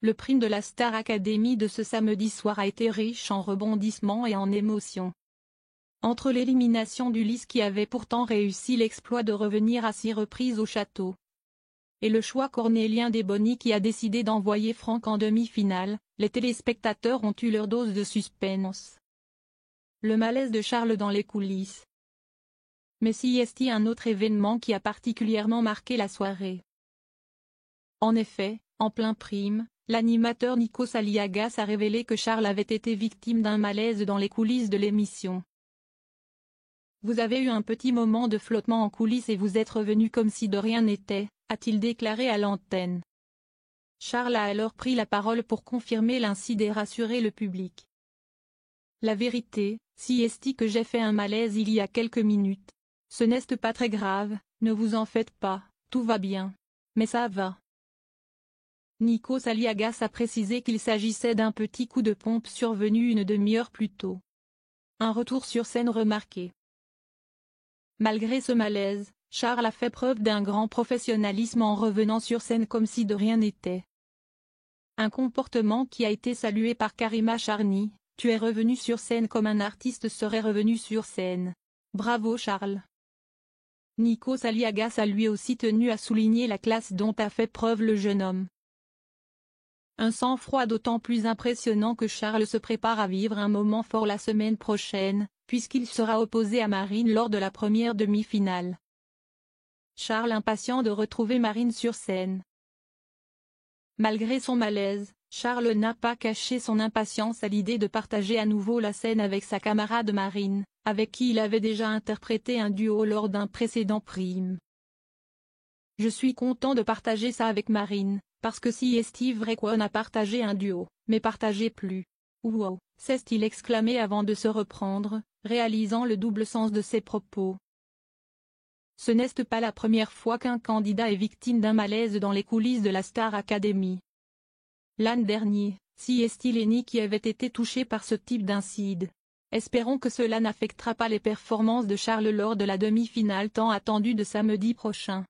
Le prime de la Star Academy de ce samedi soir a été riche en rebondissements et en émotions. Entre l'élimination d'Ulysse qui avait pourtant réussi l'exploit de revenir à 6 reprises au château, et le choix cornélien des Bonnie qui a décidé d'envoyer Franck en demi-finale, les téléspectateurs ont eu leur dose de suspense. Le malaise de Charles dans les coulisses. Mais si est-il un autre événement qui a particulièrement marqué la soirée. En effet, en plein prime, l'animateur Nikos Aliagas a révélé que Charles avait été victime d'un malaise dans les coulisses de l'émission. Vous avez eu un petit moment de flottement en coulisses et vous êtes revenu comme si de rien n'était, a-t-il déclaré à l'antenne. Charles a alors pris la parole pour confirmer l'incident et rassurer le public. La vérité, si est-il que j'ai fait un malaise il y a quelques minutes. Ce n'est pas très grave, ne vous en faites pas, tout va bien. Mais ça va. Nikos Aliagas a précisé qu'il s'agissait d'un petit coup de pompe survenu une demi-heure plus tôt. Un retour sur scène remarqué. Malgré ce malaise, Charles a fait preuve d'un grand professionnalisme en revenant sur scène comme si de rien n'était. Un comportement qui a été salué par Karima Charny, tu es revenu sur scène comme un artiste serait revenu sur scène. Bravo Charles. Nikos Aliagas a lui aussi tenu à souligner la classe dont a fait preuve le jeune homme. Un sang-froid d'autant plus impressionnant que Charles se prépare à vivre un moment fort la semaine prochaine, puisqu'il sera opposé à Marine lors de la première demi-finale. Charles impatient de retrouver Marine sur scène. Malgré son malaise, Charles n'a pas caché son impatience à l'idée de partager à nouveau la scène avec sa camarade Marine, avec qui il avait déjà interprété un duo lors d'un précédent prime. Je suis content de partager ça avec Marine, parce que si est vrai qu'on a partagé un duo, mais partagé plus. Wow, s'est-il exclamé avant de se reprendre, réalisant le double sens de ses propos. Ce n'est pas la première fois qu'un candidat est victime d'un malaise dans les coulisses de la Star Academy. L'an dernier, si est Lenny qui avait été touché par ce type d'incident. Espérons que cela n'affectera pas les performances de Charles lors de la demi-finale tant attendue de samedi prochain.